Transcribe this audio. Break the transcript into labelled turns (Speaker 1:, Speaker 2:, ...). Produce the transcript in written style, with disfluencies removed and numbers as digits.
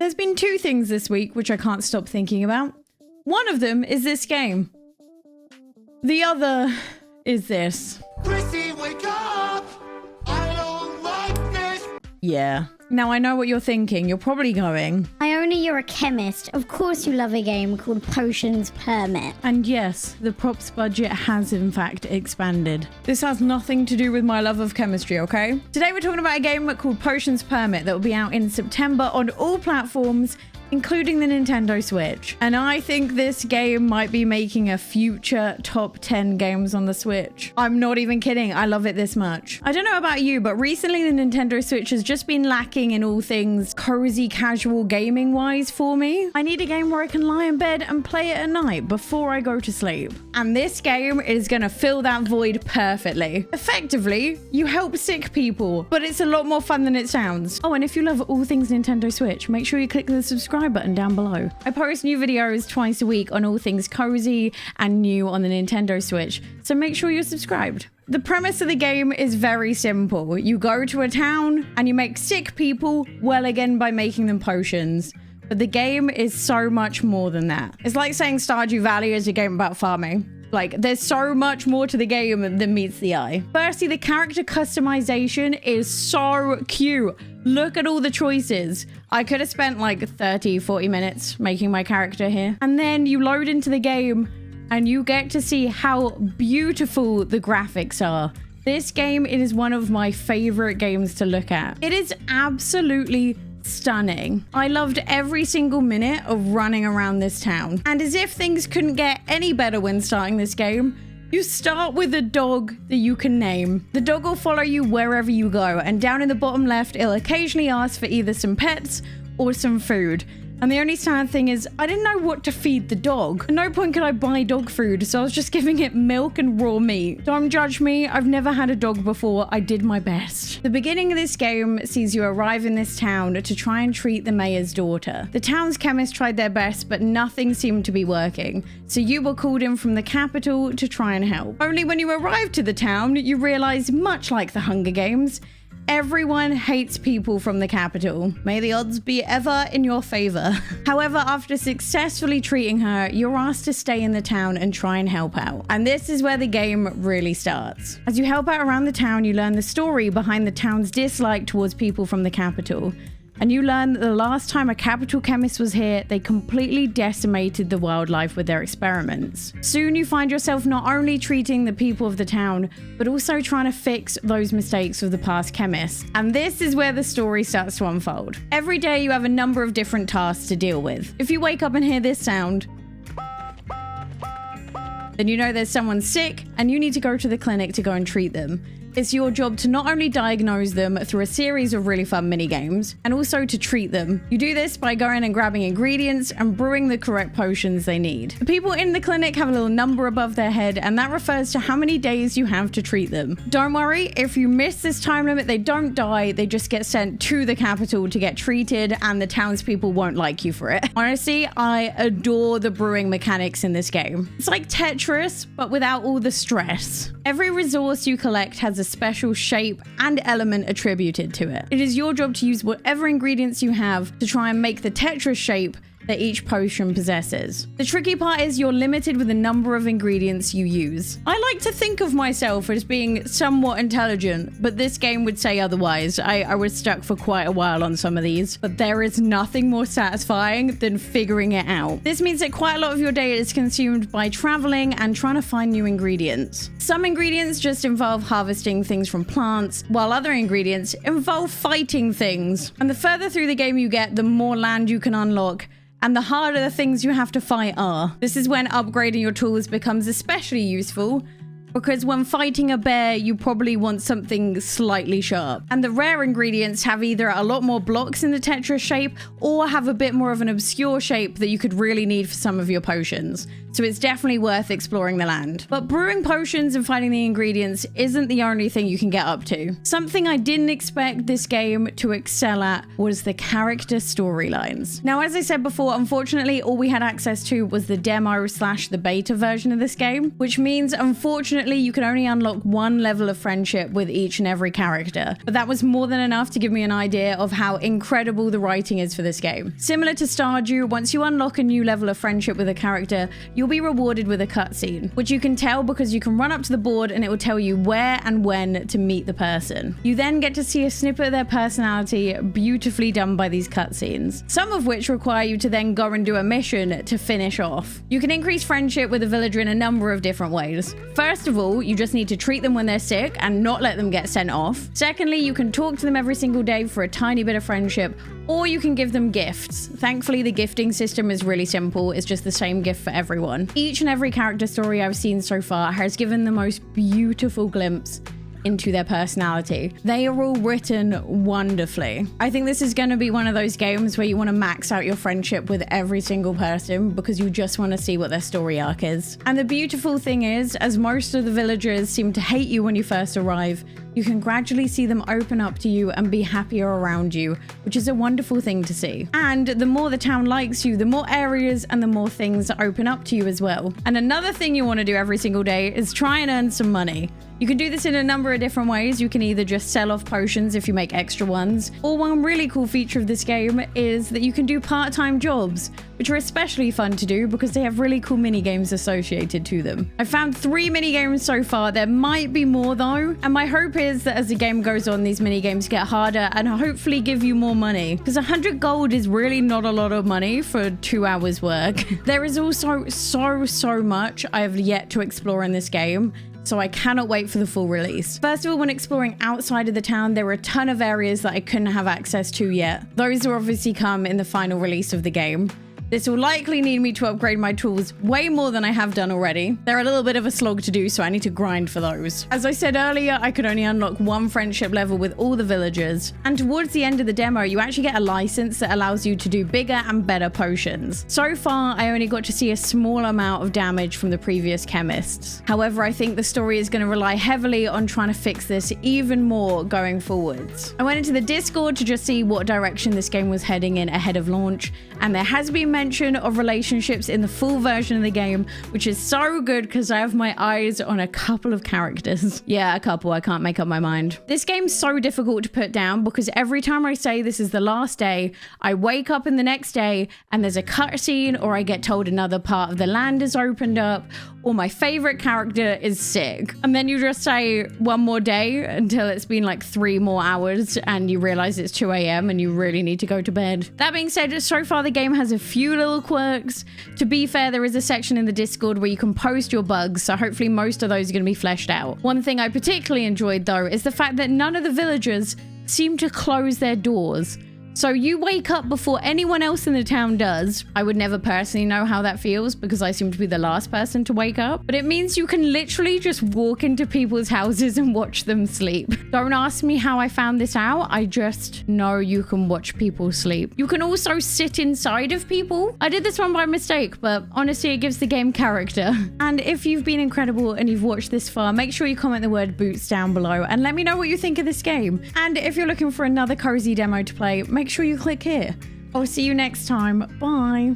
Speaker 1: There's been two things this week which I can't stop thinking about. One of them is this game. The other is this.
Speaker 2: Chrissy, wake up! I don't like this!
Speaker 1: Yeah. Now I know what you're thinking. You're probably going,
Speaker 3: Eeowna, you're a chemist. Of course you love a game called Potions Permit.
Speaker 1: and yes, the props budget has in fact expanded. This has nothing to do with my love of chemistry, okay? Today we're talking about a game called Potions Permit that will be out in September on all platforms, including the Nintendo Switch. And I think this game might be making a future top 10 games on the Switch. I'm not even kidding. I love it this much. I don't know about you, but recently the Nintendo Switch has just been lacking in all things cozy, casual gaming wise for me. I need a game where I can lie in bed and play it at night before I go to sleep. And this game is gonna fill that void perfectly. Effectively, you help sick people, but it's a lot more fun than it sounds. Oh, and if you love all things Nintendo Switch, make sure you click the subscribe button down below. I post new videos twice a week on all things cozy and new on the Nintendo Switch, so make sure you're subscribed. The premise of the game is very simple. You go to a town and you make sick people well again by making them potions. But the game is so much more than that. It's like saying Stardew Valley is a game about farming. Like, there's so much more to the game than meets the eye. Firstly, the character customization is so cute. Look at all the choices. I could have spent like 30, 40 minutes making my character here. And then you load into the game and you get to see how beautiful the graphics are. This game, it is one of my favorite games to look at. It is absolutely stunning. I loved every single minute of running around this town. And as if things couldn't get any better when starting this game, you start with a dog that you can name. The dog will follow you wherever you go, and down in the bottom left, it'll occasionally ask for either some pets or some food. And the only sad thing is, I didn't know what to feed the dog. At no point could I buy dog food, so I was just giving it milk and raw meat. Don't judge me, I've never had a dog before, I did my best. The beginning of this game sees you arrive in this town to try and treat the mayor's daughter. The town's chemists tried their best, but nothing seemed to be working, so you were called in from the capital to try and help. Only when you arrived to the town, you realize, much like the Hunger Games, everyone hates people from the capital. May the odds be ever in your favor. However, after successfully treating her, you're asked to stay in the town and try and help out. And this is where the game really starts. As you help out around the town, you learn the story behind the town's dislike towards people from the capital. And you learn that the last time a capital chemist was here, they completely decimated the wildlife with their experiments. Soon you find yourself not only treating the people of the town, but also trying to fix those mistakes of the past chemists. And this is where the story starts to unfold. Every day you have a number of different tasks to deal with. If you wake up and hear this sound, then you know there's someone sick and you need to go to the clinic to go and treat them. It's your job to not only diagnose them through a series of really fun mini games, and also to treat them. You do this by going and grabbing ingredients and brewing the correct potions they need. The people in the clinic have a little number above their head, and that refers to how many days you have to treat them. Don't worry, if you miss this time limit, they don't die, they just get sent to the capital to get treated, and the townspeople won't like you for it. Honestly, I adore the brewing mechanics in this game. It's like Tetris, but without all the stress. Every resource you collect has a special shape and element attributed to it. It is your job to use whatever ingredients you have to try and make the Tetris shape that each potion possesses. The tricky part is you're limited with the number of ingredients you use. I like to think of myself as being somewhat intelligent, but this game would say otherwise. I was stuck for quite a while on some of these, but there is nothing more satisfying than figuring it out. This means that quite a lot of your day is consumed by traveling and trying to find new ingredients. Some ingredients just involve harvesting things from plants, while other ingredients involve fighting things. And the further through the game you get, the more land you can unlock, and the harder the things you have to fight are. This is when upgrading your tools becomes especially useful, because when fighting a bear, you probably want something slightly sharp. And the rare ingredients have either a lot more blocks in the Tetris shape, or have a bit more of an obscure shape that you could really need for some of your potions. So it's definitely worth exploring the land. But brewing potions and finding the ingredients isn't the only thing you can get up to. Something I didn't expect this game to excel at was the character storylines. Now, as I said before, unfortunately, all we had access to was the demo / the beta version of this game, which means, unfortunately, Unfortunately, you can only unlock one level of friendship with each and every character, but that was more than enough to give me an idea of how incredible the writing is for this game. Similar to Stardew, once you unlock a new level of friendship with a character, you'll be rewarded with a cutscene, which you can tell because you can run up to the board and it will tell you where and when to meet the person. You then get to see a snippet of their personality beautifully done by these cutscenes, some of which require you to then go and do a mission to finish off. You can increase friendship with a villager in a number of different ways. First of all, you just need to treat them when they're sick and not let them get sent off. Secondly, you can talk to them every single day for a tiny bit of friendship, or you can give them gifts. Thankfully, the gifting system is really simple. It's just the same gift for everyone. Each and every character story I've seen so far has given the most beautiful glimpse into their personality. They are all written wonderfully. I think this is going to be one of those games where you want to max out your friendship with every single person because you just want to see what their story arc is. And the beautiful thing is, as most of the villagers seem to hate you when you first arrive, you can gradually see them open up to you and be happier around you, which is a wonderful thing to see. And the more the town likes you, the more areas and the more things open up to you as well. And another thing you want to do every single day is try and earn some money. You can do this in a number of different ways. You can either just sell off potions if you make extra ones, or one really cool feature of this game is that you can do part-time jobs, which are especially fun to do because they have really cool mini games associated to them. I found 3 mini games so far. There might be more though, and my hope is that as the game goes on, these mini games get harder and hopefully give you more money, because 100 gold is really not a lot of money for 2 hours work. There is also so much I have yet to explore in this game, so I cannot wait for the full release. First of all, when exploring outside of the town, there were a ton of areas that I couldn't have access to yet. Those will obviously come in the final release of the game. This will likely need me to upgrade my tools way more than I have done already. They're a little bit of a slog to do, so I need to grind for those. As I said earlier, I could only unlock one friendship level with all the villagers. And towards the end of the demo, you actually get a license that allows you to do bigger and better potions. So far, I only got to see a small amount of damage from the previous chemists. However, I think the story is going to rely heavily on trying to fix this even more going forwards. I went into the Discord to just see what direction this game was heading in ahead of launch, and there has been mention of relationships in the full version of the game, which is so good because I have my eyes on a couple of characters. Yeah, a couple. I can't make up my mind. This game's so difficult to put down because every time I say this is the last day, I wake up in the next day and there's a cutscene, or I get told another part of the land is opened up, or my favorite character is sick. And then you just say one more day until it's been like 3 more hours and you realize it's 2 a.m. and you really need to go to bed. That being said, so far the game has a few little quirks. To be fair, there is a section in the Discord where you can post your bugs, so hopefully most of those are going to be fleshed out. One thing I particularly enjoyed though is the fact that none of the villagers seem to close their doors. So you wake up before anyone else in the town does. I would never personally know how that feels because I seem to be the last person to wake up. But it means you can literally just walk into people's houses and watch them sleep. Don't ask me how I found this out. I just know you can watch people sleep. You can also sit inside of people. I did this one by mistake, but honestly, it gives the game character. And if you've been incredible and you've watched this far, make sure you comment the word boots down below and let me know what you think of this game. And if you're looking for another cozy demo to play, make sure you click here. I'll see you next time. Bye.